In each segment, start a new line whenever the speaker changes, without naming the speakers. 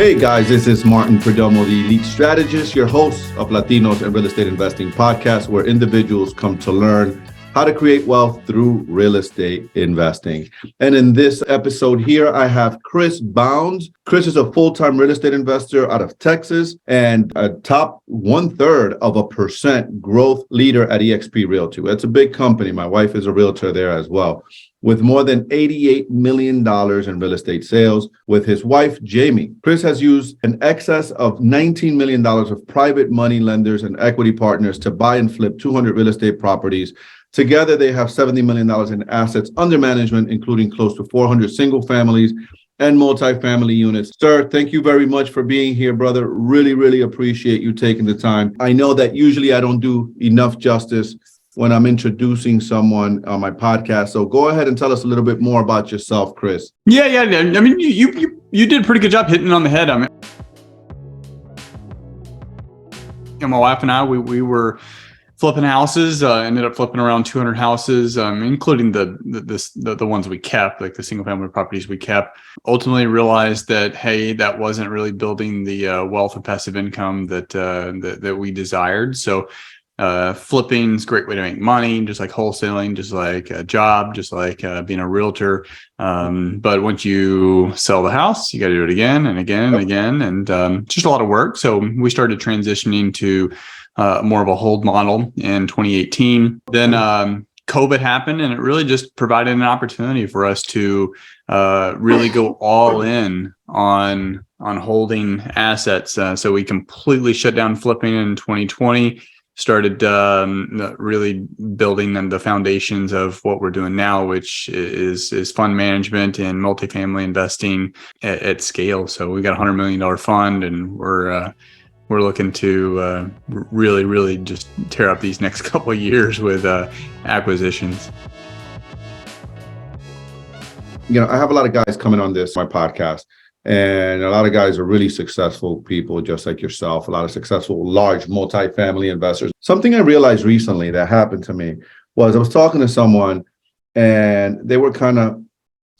Hey guys, this is Martin Perdomo, the Elite Strategist, your host of Latinos and Real Estate Investing podcast, where individuals come to learn how to create wealth through real estate investing. And in this episode here, I have Chris Bounds. Chris is a full-time real estate investor out of Texas and a top 1/3% growth leader at eXp Realty. It's a big company. My wife is a realtor there as well, with more than $88 million in real estate sales with his wife, Jamie. Chris has used an excess of $19 million of private money lenders and equity partners to buy and flip 200 real estate properties. Together, they have $70 million in assets under management, including close to 400 single families and multifamily units. Sir, thank you very much for being here, brother. Really, really appreciate you taking the time. I know that usually I don't do enough justice when I'm introducing someone on my podcast. So go ahead and tell us a little bit more about yourself, Chris.
Yeah. I mean, you did a pretty good job hitting it on the head. I mean, my wife and I, we were flipping houses, ended up flipping around 200 houses, including the ones we kept, like the single family properties we kept. Ultimately realized that, hey, that wasn't really building the wealth of passive income that we desired. So flipping is a great way to make money, just like wholesaling, just like a job, just like being a realtor. But once you sell the house, you got to do it again and again and again, and just a lot of work. So we started transitioning to more of a hold model in 2018. Then COVID happened, and it really just provided an opportunity for us to really go all in on holding assets. So we completely shut down flipping in 2020. Started really building the foundations of what we're doing now, which is fund management and multifamily investing at scale. So we got a $100 million fund, and we're looking to really just tear up these next couple of years with acquisitions.
You know, I have a lot of guys coming on my podcast. And a lot of guys are really successful people, just like yourself, a lot of successful, large multifamily investors. Something I realized recently that happened to me was I was talking to someone and they were kind of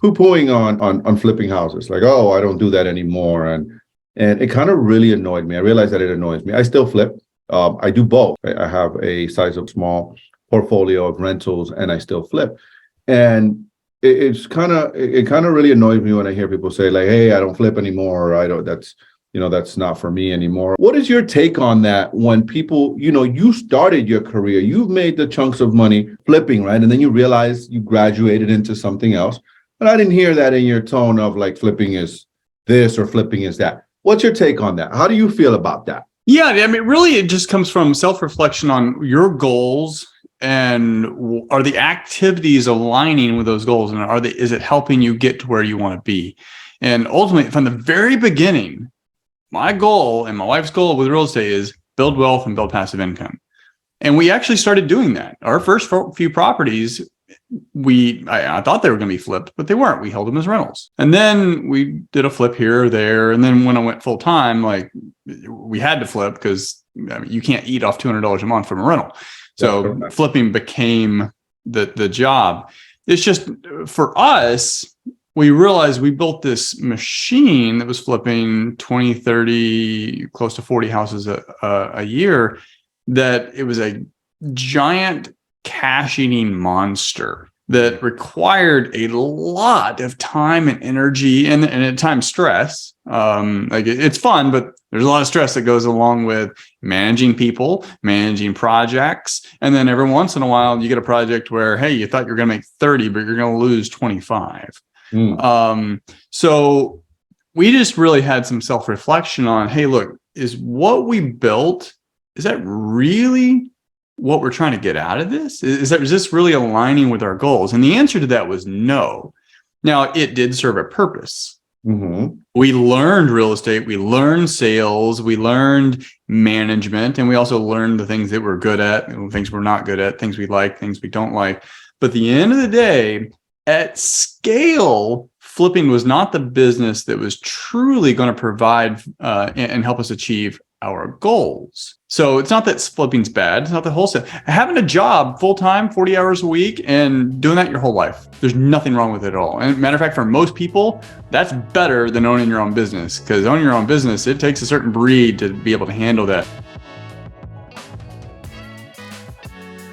poo-pooing on flipping houses, like, oh, I don't do that anymore. And it kind of really annoyed me. I realized that it annoys me. I still flip. I do both. I have a size of small portfolio of rentals and I still flip. And it kind of really annoys me when I hear people say, like, hey, I don't flip anymore, or that's not for me anymore. What is your take on that when people, you started your career, you've made the chunks of money flipping, right? And then you realize you graduated into something else. But I didn't hear that in your tone of like flipping is this or flipping is that. What's your take on that? How do you feel about that?
Yeah, I mean, really, it just comes from self-reflection on your goals. And are the activities aligning with those goals? And is it helping you get to where you want to be? And ultimately, from the very beginning, my goal and my wife's goal with real estate is build wealth and build passive income. And we actually started doing that. Our first few properties, I thought they were going to be flipped, but they weren't. We held them as rentals. And then we did a flip here or there. And then when I went full time, like we had to flip because you can't eat off $200 a month from a rental. So flipping became the job. It's just for us, we realized we built this machine that was flipping 20, 30, close to 40 houses a year, that it was a giant cash-eating monster that required a lot of time and energy and at times stress. Like it's fun, but there's a lot of stress that goes along with managing people, managing projects. And then every once in a while you get a project where, hey, you thought you're going to make 30, but you're going to lose 25. So we just really had some self-reflection on, hey, look, is what we built, is that really what we're trying to get out of this? Is this really aligning with our goals? And the answer to that was no. Now, it did serve a purpose.
Mm-hmm.
We learned real estate, we learned sales, we learned management, and we also learned the things that we're good at, and things we're not good at, things we like, things we don't like. But at the end of the day, at scale, flipping was not the business that was truly going to provide and help us achieve our goals. So it's not that flipping's bad. It's not that wholesale. Having a job full-time, 40 hours a week, and doing that your whole life, there's nothing wrong with it at all. And matter of fact, for most people, that's better than owning your own business, because owning your own business, it takes a certain breed to be able to handle that.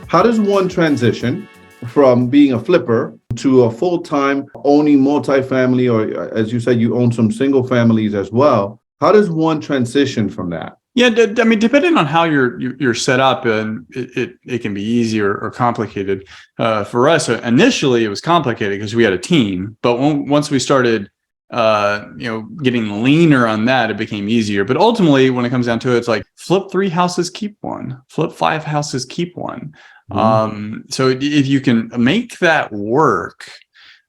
How does one transition from being a flipper to a full-time owning multifamily, or as you said, you own some single families as well? How does one transition from that?
Yeah, I mean, depending on how you're set up, and it can be easy or complicated. For us, initially, it was complicated because we had a team. But once we started, getting leaner on that, it became easier. But ultimately, when it comes down to it, it's like flip 3 houses, keep 1. Flip 5 houses, keep 1. So if you can make that work,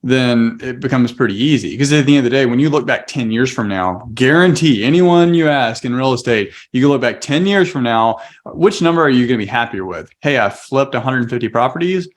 then it becomes pretty easy. Because at the end of the day, when you look back 10 years from now, guarantee anyone you ask in real estate, you can look back 10 years from now, which number are you going to be happier with? Hey, I flipped 150 properties,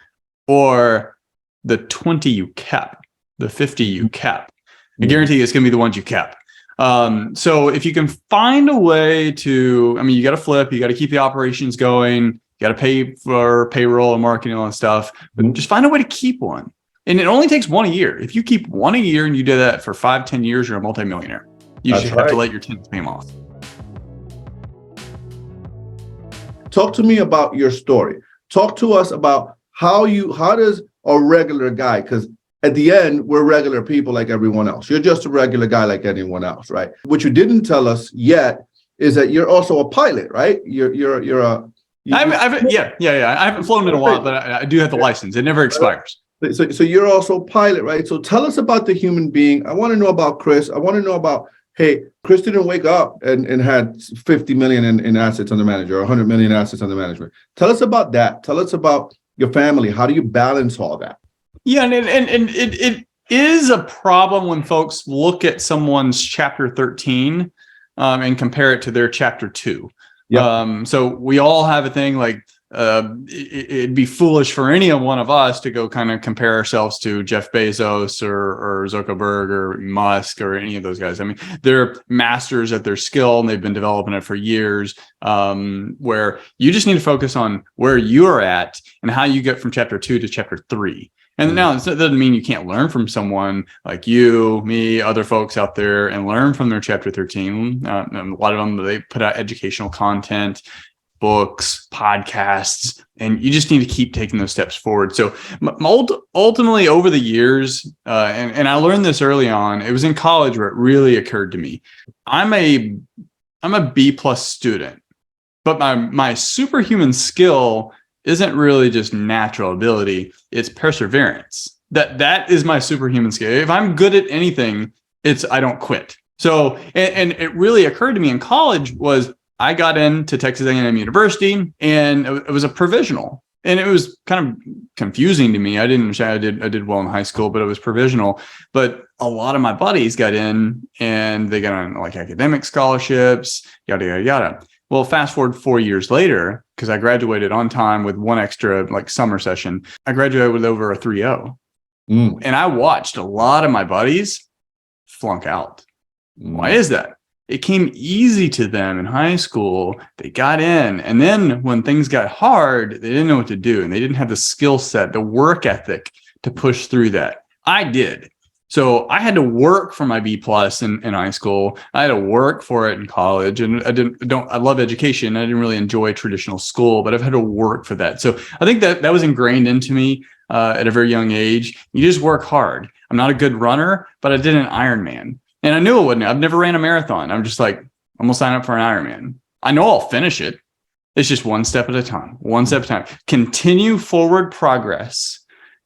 or the 20 you kept, the 50 you kept. I guarantee it's going to be the ones you kept. So if you can find a way to, I mean, you got to flip, you got to keep the operations going, you got to pay for payroll and marketing and all that stuff, but just find a way to keep one. And it only takes 1 a year. If you keep 1 a year and you do that for 5-10 years, you're a multimillionaire. You just have to let your tenants pay them off.
Talk to me about your story. Talk to us about how does a regular guy, because at the end, we're regular people like everyone else. You're just a regular guy like anyone else, right? What you didn't tell us yet is that you're also a pilot, right? I
haven't flown in a while, but I do have the license. It never expires.
So you're also a pilot, right? So tell us about the human being. I want to know about Chris. I want to know about, hey, Chris didn't wake up and had 50 million in assets under management or 100 million assets under management. Tell us about that. Tell us about your family. How do you balance all that?
Yeah, and it is a problem when folks look at someone's chapter 13 and compare it to their chapter 2. Yep. So we all have a thing like, it'd be foolish for any one of us to go kind of compare ourselves to Jeff Bezos or Zuckerberg or Musk or any of those guys. I mean, they're masters at their skill and they've been developing it for years, where you just need to focus on where you're at and how you get from chapter 2 to chapter 3. And now it doesn't mean you can't learn from someone like you, me, other folks out there and learn from their chapter 13. A lot of them, they put out educational content, books, podcasts, and you just need to keep taking those steps forward. So ultimately over the years, and I learned this early on, it was in college where it really occurred to me. I'm a B+ student, but my superhuman skill isn't really just natural ability, it's perseverance. That is my superhuman skill. If I'm good at anything, it's I don't quit. So, and it really occurred to me in college was I got into Texas A&M University and it was a provisional. And it was kind of confusing to me. I didn't understand. I did well in high school, but it was provisional. But a lot of my buddies got in and they got on like academic scholarships, yada, yada, yada. Well, fast forward 4 years later, because I graduated on time with one extra like summer session, I graduated with over a 3.0. And I watched a lot of my buddies flunk out. Why is that? It came easy to them in high school. They got in. And then when things got hard, they didn't know what to do. And they didn't have the skill set, the work ethic to push through that. I did. So I had to work for my B+ in high school. I had to work for it in college, and I love education. I didn't really enjoy traditional school, but I've had to work for that. So I think that was ingrained into me at a very young age. You just work hard. I'm not a good runner, but I did an Ironman, and I knew it wouldn't. I've never ran a marathon. I'm just like, I'm gonna sign up for an Ironman. I know I'll finish it. It's just one step at a time. One step at a time. Continue forward progress,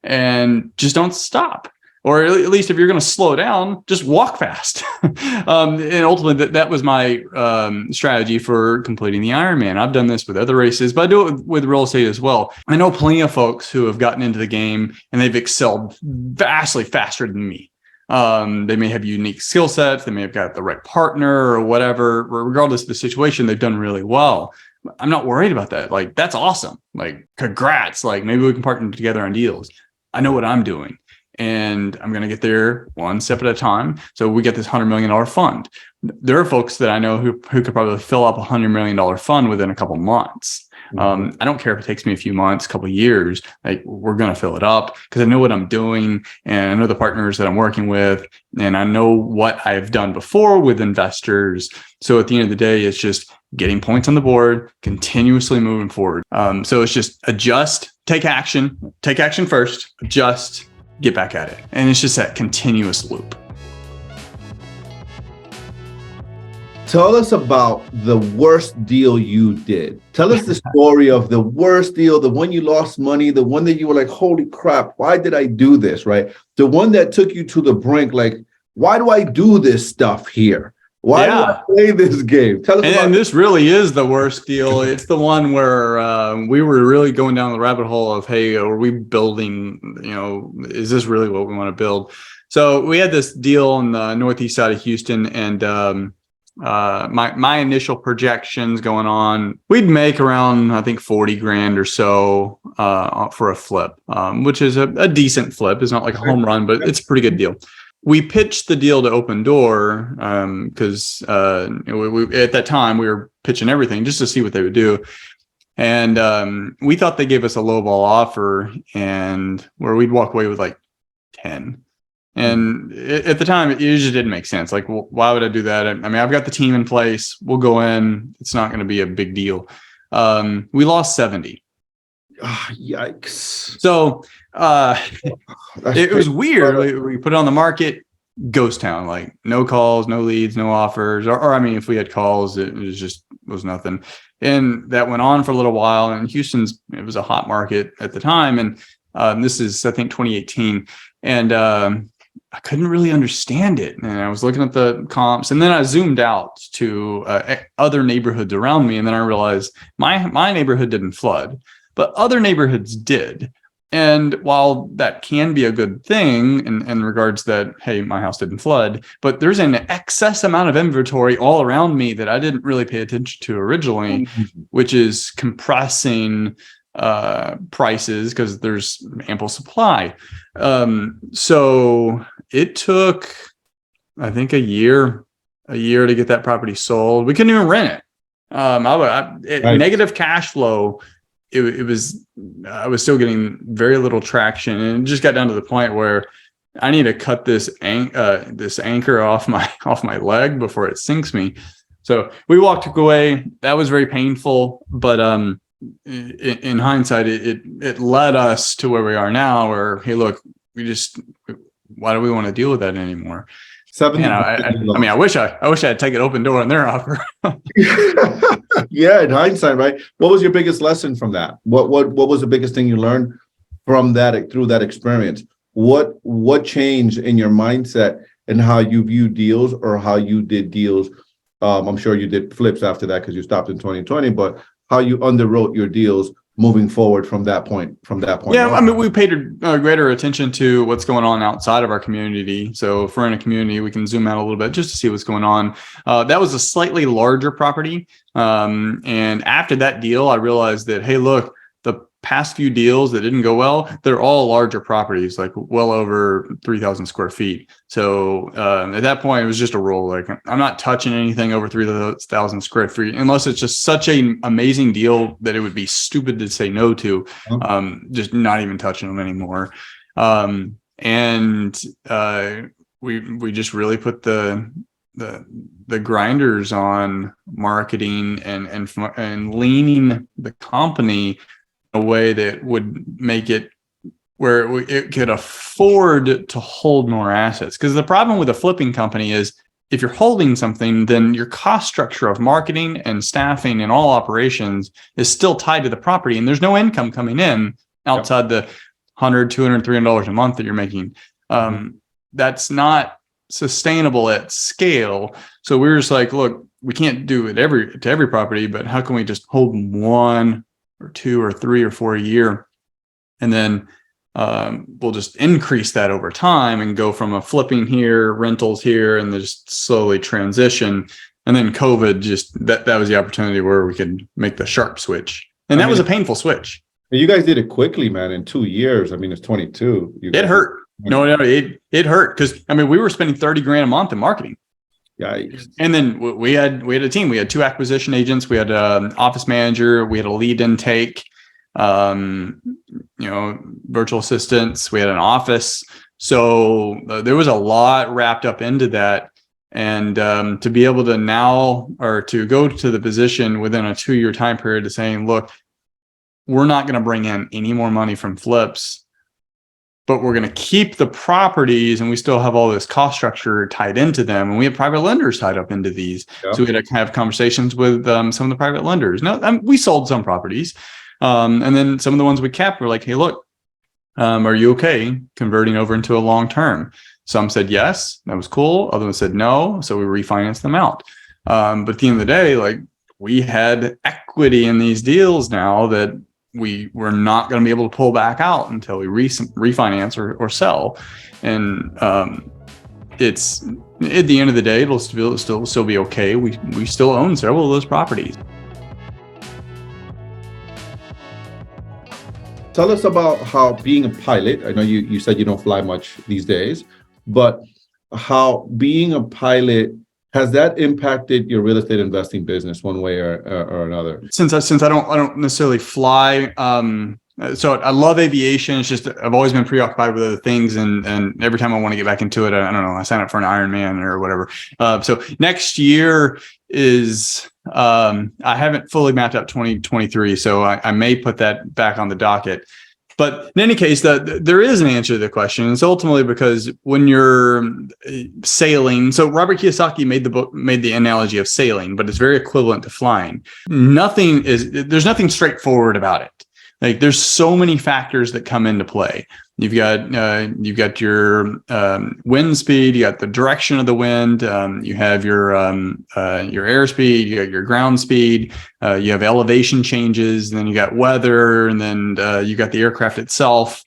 and just don't stop. Or at least if you're going to slow down, just walk fast. And ultimately, that was my strategy for completing the Ironman. I've done this with other races, but I do it with real estate as well. I know plenty of folks who have gotten into the game and they've excelled vastly faster than me. They may have unique skill sets. They may have got the right partner or whatever. Regardless of the situation, they've done really well. I'm not worried about that. Like, that's awesome. Like, congrats. Like, maybe we can partner together on deals. I know what I'm doing. and I'm going to get there one step at a time. So we get this $100 million fund. There are folks that I know who could probably fill up a $100 million fund within a couple months. I don't care if it takes me a few months, a couple of years, like we're going to fill it up because I know what I'm doing and I know the partners that I'm working with and I know what I've done before with investors. So at the end of the day, it's just getting points on the board, continuously moving forward. So it's just adjust, take action first, adjust, get back at it. And it's just that continuous loop.
Tell us about the worst deal you did. Tell us the story of the worst deal, the one you lost money, the one that you were like, holy crap, why did I do this, right? The one that took you to the brink, like, why do I do this stuff here? Why do I play this game? Tell us about
this really is the worst deal. It's the one where we were really going down the rabbit hole of, hey, are we building, is this really what we want to build? So we had this deal on the northeast side of Houston, and my initial projections going on, we'd make around, I think, 40 grand or so for a flip, which is a decent flip. It's not like a home run, but it's a pretty good deal. We pitched the deal to Open Door because we at that time we were pitching everything just to see what they would do. And we thought they gave us a lowball offer and where we'd walk away with like 10. And at the time, it just didn't make sense. Like, well, why would I do that? I mean, I've got the team in place. We'll go in. It's not going to be a big deal. We lost 70.
Oh, yikes.
So it was weird. We put it on the market, ghost town, like no calls, no leads, no offers. Or I mean, if we had calls, it was nothing. And that went on for a little while. And it was a hot market at the time. And this is, I think, 2018. And I couldn't really understand it. And I was looking at the comps and then I zoomed out to other neighborhoods around me. And then I realized my neighborhood didn't flood, but other neighborhoods did. And while that can be a good thing in regards that, hey, my house didn't flood, but there's an excess amount of inventory all around me that I didn't really pay attention to originally, which is compressing prices because there's ample supply. So it took, I think, a year to get that property sold. We couldn't even rent it. Right. Negative cash flow. I was still getting very little traction, and it just got down to the point where I need to cut this anchor off my leg before it sinks me. So we walked away. That was very painful, but in hindsight, it led us to where we are now. Where, hey, look, why do we want to deal with that anymore? I wish I had taken Open Door on their offer.
Yeah, in hindsight, right? What was your biggest lesson from that? What was the biggest thing you learned from that through that experience? What changed in your mindset and how you view deals or how you did deals? I'm sure you did flips after that because you stopped in 2020, but how you underwrote your deals moving forward from that point.
Yeah, I mean, we paid greater attention to what's going on outside of our community. So if we're in a community, we can zoom out a little bit just to see what's going on. That was a slightly larger property. And after that deal, I realized that, hey, look, the past few deals that didn't go well, they're all larger properties, like well over 3,000 square feet. So at that point, it was just a rule. Like, I'm not touching anything over 3,000 square feet unless it's just such an amazing deal that it would be stupid to say no to. Just not even touching them anymore. And we just really put the grinders on marketing and leaning the company a way that would make it where it could afford to hold more assets. Because the problem with a flipping company is if you're holding something, then your cost structure of marketing and staffing and all operations is still tied to the property. And there's no income coming in outside the $100, $200, $300 a month that you're making. That's not sustainable at scale. So we were just like, look, we can't do it to every property, but how can we just hold one or two or three or four a year? And then we'll just increase that over time and go from a flipping here, rentals here, and then just slowly transition. And then COVID that was the opportunity where we could make the sharp switch. And that was a painful switch.
You guys did it quickly, man, in 2 years. I mean, it's 22.
It hurt. No, it hurt because I mean we were spending 30 grand a month in marketing.
Yikes.
And then we had a team. We had 2 acquisition agents. We had an office manager. We had a lead intake. Virtual assistants. We had an office. So there was a lot wrapped up into that. And to be able to now, or to go to the position within a 2-year time period to saying, look, we're not going to bring in any more money from flips, but we're going to keep the properties and we still have all this cost structure tied into them. And we have private lenders tied up into these. Yep. So we had to have conversations with some of the private lenders. Now, we sold some properties. And then some of the ones we kept were like, hey, look, are you okay converting over into a long-term? Some said yes, that was cool. Others said no. So we refinanced them out. But at the end of the day, like we had equity in these deals now that we were not going to be able to pull back out until we refinance or sell. And it's at the end of the day, it'll still be okay. We still own several of those properties.
Tell us about how being a pilot, I know you said you don't fly much these days, but how being a pilot, has that impacted your real estate investing business one way or another? Since
I don't necessarily fly, so I love aviation. It's just I've always been preoccupied with other things, and every time I want to get back into it, I don't know, I sign up for an Ironman or whatever. So next year is I haven't fully mapped out 2023, so I may put that back on the docket. But in any case, there is an answer to the question. It's ultimately because when you're sailing, so Robert Kiyosaki made the analogy of sailing, but it's very equivalent to flying. There's nothing straightforward about it. Like there's so many factors that come into play. You've got your wind speed, you got the direction of the wind, you have your airspeed, you got your ground speed, you have elevation changes, and then you got weather, and then you got the aircraft itself,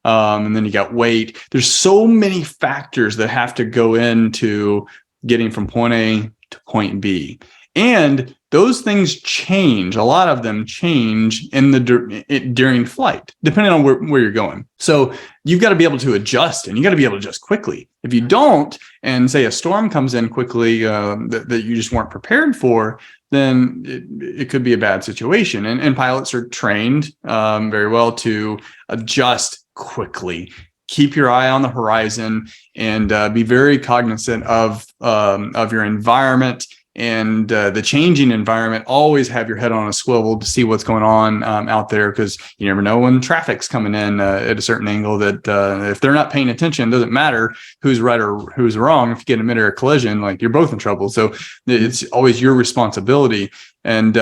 and then you got weight. There's so many factors that have to go into getting from point A to point B. And those things change. A lot of them change during flight, depending on where you're going. So you've got to be able to adjust, and you got to be able to adjust quickly. If you don't, and say a storm comes in quickly that you just weren't prepared for, then it could be a bad situation. And pilots are trained very well to adjust quickly. Keep your eye on the horizon and be very cognizant of your environment. And the changing environment, always have your head on a swivel to see what's going on out there, because you never know when traffic's coming in at a certain angle that if they're not paying attention, it doesn't matter who's right or who's wrong. If you get in a mid-air collision, like you're both in trouble. So it's always your responsibility. And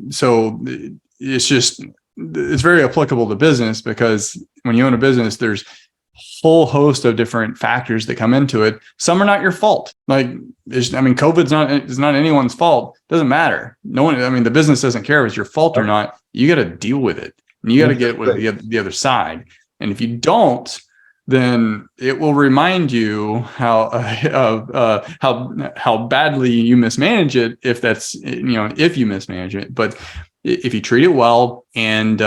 so it's very applicable to business, because when you own a business, there's whole host of different factors that come into it. Some are not your fault. COVID's not anyone's fault. Doesn't matter. The business doesn't care if it's your fault or not. You got to deal with it, and you got to get it with the other side. And if you don't, then it will remind you how badly you mismanage it. If you mismanage it, but if you treat it well and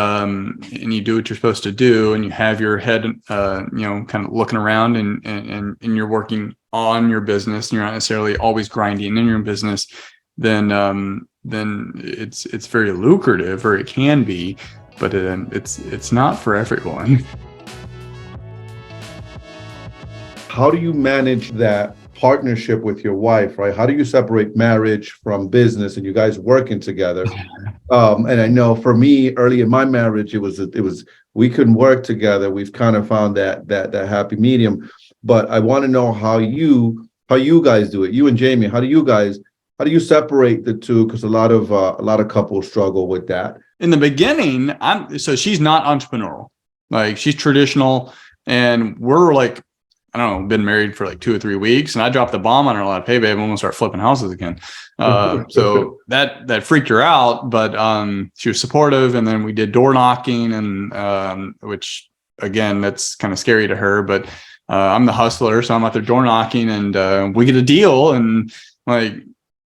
you do what you're supposed to do, and you have your head, kind of looking around and you're working on your business, and you're not necessarily always grinding in your business, then it's very lucrative, or it can be, but it's not for everyone.
How do you manage that partnership with your wife, right? How do you separate marriage from business and you guys working together? And I know for me, early in my marriage, it was we couldn't work together. We've kind of found that happy medium. But I want to know how you guys do it. You and Jamie, how do you separate the two? Because a lot of couples struggle with that.
In the beginning, so she's not entrepreneurial, like she's traditional, and we're like, I don't know, been married for like 2 or 3 weeks, and I dropped the bomb on her, like, hey babe, I'm gonna start flipping houses again. So that freaked her out, but she was supportive. And then we did door knocking, and which again, that's kind of scary to her, but I'm the hustler, so I'm out there door knocking, and we get a deal, and like,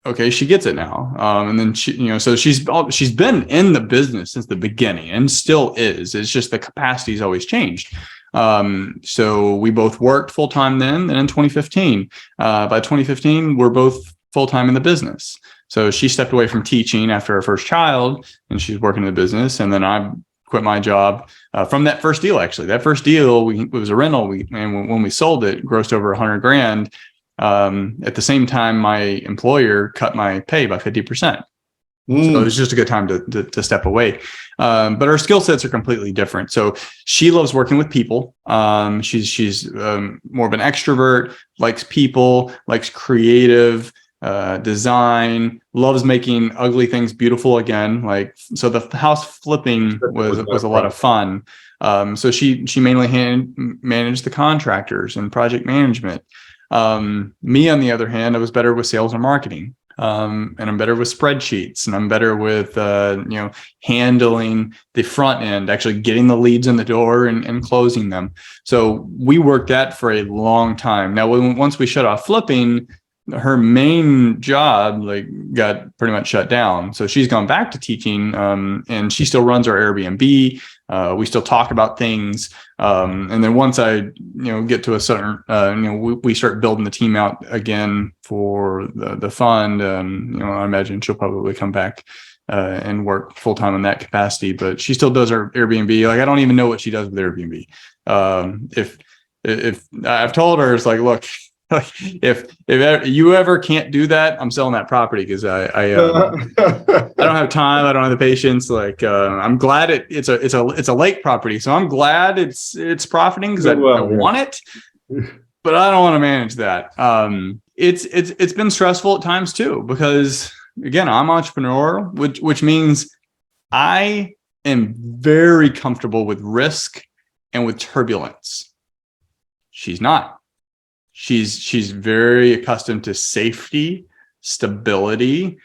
okay, she gets it now. And then so she's been in the business since the beginning and still is. It's just the capacity's always changed. So we both worked full time then. And in 2015, by 2015, we're both full time in the business. So she stepped away from teaching after her first child, and she's working in the business. And then I quit my job from that first deal. Actually, that first deal, it was a rental. And when we sold it, grossed over $100,000. At the same time, my employer cut my pay by 50%. So it was just a good time to step away. But our skill sets are completely different. So she loves working with people. She's more of an extrovert, likes people, likes creative design, loves making ugly things beautiful again. So the house flipping was a lot of fun. So she mainly managed the contractors and project management. Me, on the other hand, I was better with sales and marketing. And I'm better with spreadsheets, and I'm better with, handling the front end, actually getting the leads in the door and closing them. So we worked that for a long time. Now, once we shut off flipping, her main job got pretty much shut down. So she's gone back to teaching, and she still runs our Airbnb. We still talk about things. And then once I, get to a certain, we start building the team out again for the fund. I imagine she'll probably come back and work full time in that capacity, but she still does her Airbnb. I don't even know what she does with Airbnb. If I've told her, it's look, if you ever can't do that, I'm selling that property, because I don't have time. I don't have the patience. I'm glad it's a lake property, so I'm glad it's profiting, because I want it, but I don't want to manage that. It's been stressful at times too, because again, I'm an entrepreneur, which means I am very comfortable with risk and with turbulence. She's not. She's very accustomed to safety, stability,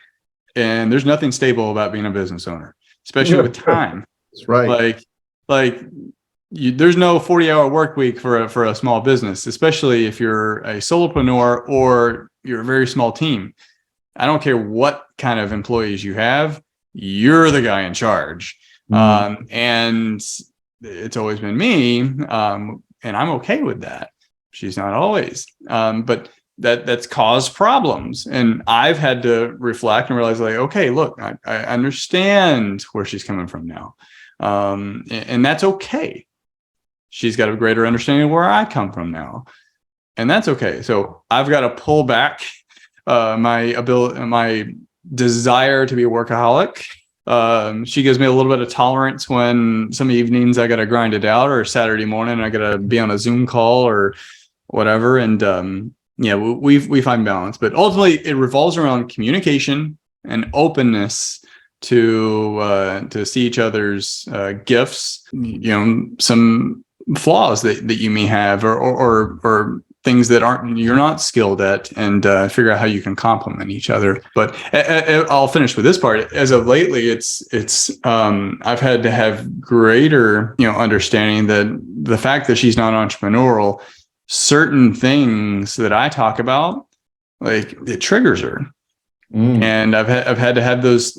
and there's nothing stable about being a business owner, especially with time.
That's right.
There's no 40-hour work week for a small business, especially if you're a solopreneur or you're a very small team. I don't care what kind of employees you have, you're the guy in charge. And it's always been me, and I'm okay with that. She's not always, but that's caused problems. And I've had to reflect and realize, okay, look, I understand where she's coming from now. And that's okay. She's got a greater understanding of where I come from now. And that's okay. So I've got to pull back my desire to be a workaholic. She gives me a little bit of tolerance when some evenings I got to grind it out, or Saturday morning I got to be on a Zoom call or whatever. And we find balance, but ultimately it revolves around communication and openness to see each other's gifts, some flaws that you may have, or things that you're not skilled at, and figure out how you can complement each other. But I'll finish with this part. As of lately, it's I've had to have greater understanding that the fact that she's not entrepreneurial, certain things that I talk about, it triggers her. And I've had to have those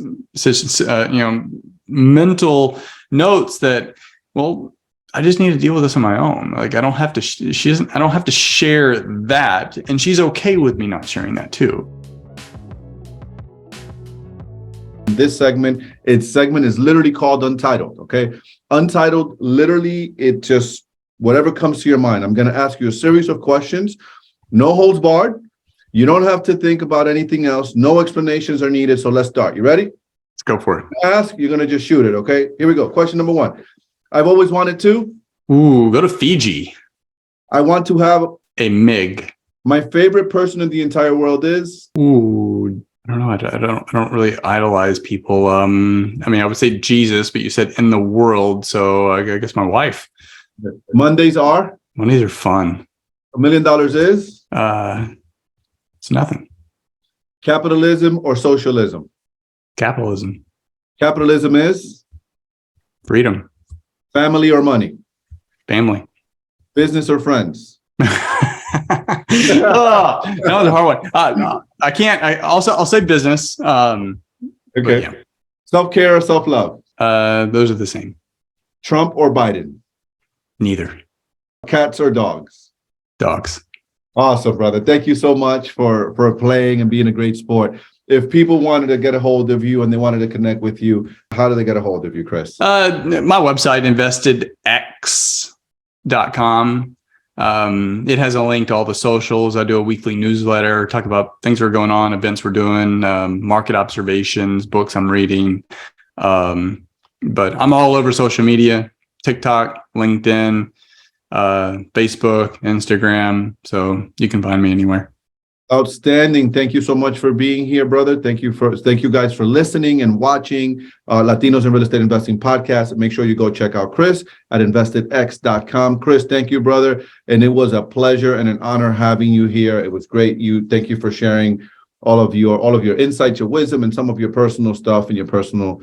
mental notes that, well, I just need to deal with this on my own. I don't have to I don't have to share that, and she's okay with me not sharing that too.
This segment is literally called Untitled. Okay, Untitled, literally, it just whatever comes to your mind. I'm going to ask you a series of questions, no holds barred. You don't have to think about anything else. No explanations are needed. So let's start. You ready?
Let's go for it.
Ask, you're going to just shoot it. Okay, here we go. Question number 1. I've always wanted to.
Go to Fiji.
I want to have
a MIG.
My favorite person in the entire world is.
I don't know. I don't really idolize people. I would say Jesus, but you said in the world, so I guess my wife.
Mondays are
fun.
$1 million is
it's nothing.
Capitalism or socialism?
Capitalism.
Capitalism is
freedom.
Family or money?
Family.
Business or friends?
That was a hard one. No, I can't. I'll say business. Okay.
Yeah. Self-care or self-love?
Those are the same.
Trump or Biden?
Neither.
Cats or dogs?
Dogs.
Awesome, brother. Thank you so much for playing and being a great sport. If people wanted to get a hold of you and they wanted to connect with you, how do they get a hold of you, Chris?
My website, InvestedX.com. It has a link to all the socials. I do a weekly newsletter, talk about things that are going on, events we're doing, market observations, books I'm reading. But I'm all over social media, TikTok, LinkedIn, Facebook, Instagram. So you can find me anywhere.
Outstanding. Thank you so much for being here, brother. Thank you guys for listening and watching Latinos in Real Estate Investing podcast. Make sure you go check out Chris at investedx.com. Chris, thank you, brother. And it was a pleasure and an honor having you here. It was great. Thank you for sharing all of your insights, your wisdom, and some of your personal stuff and your personal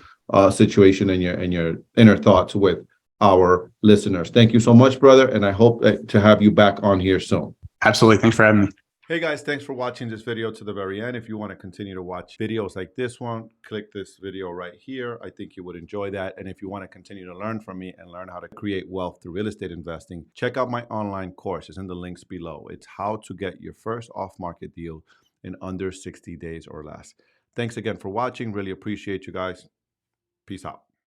situation and your inner thoughts with our listeners. Thank you so much, brother. And I hope to have you back on here soon.
Absolutely. Thanks for having me.
Hey guys, thanks for watching this video to the very end. If you want to continue to watch videos like this one, click this video right here. I think you would enjoy that. And if you want to continue to learn from me and learn how to create wealth through real estate investing, check out my online course. It's in the links below. It's how to get your first off-market deal in under 60 days or less. Thanks again for watching. Really appreciate you guys. Peace out.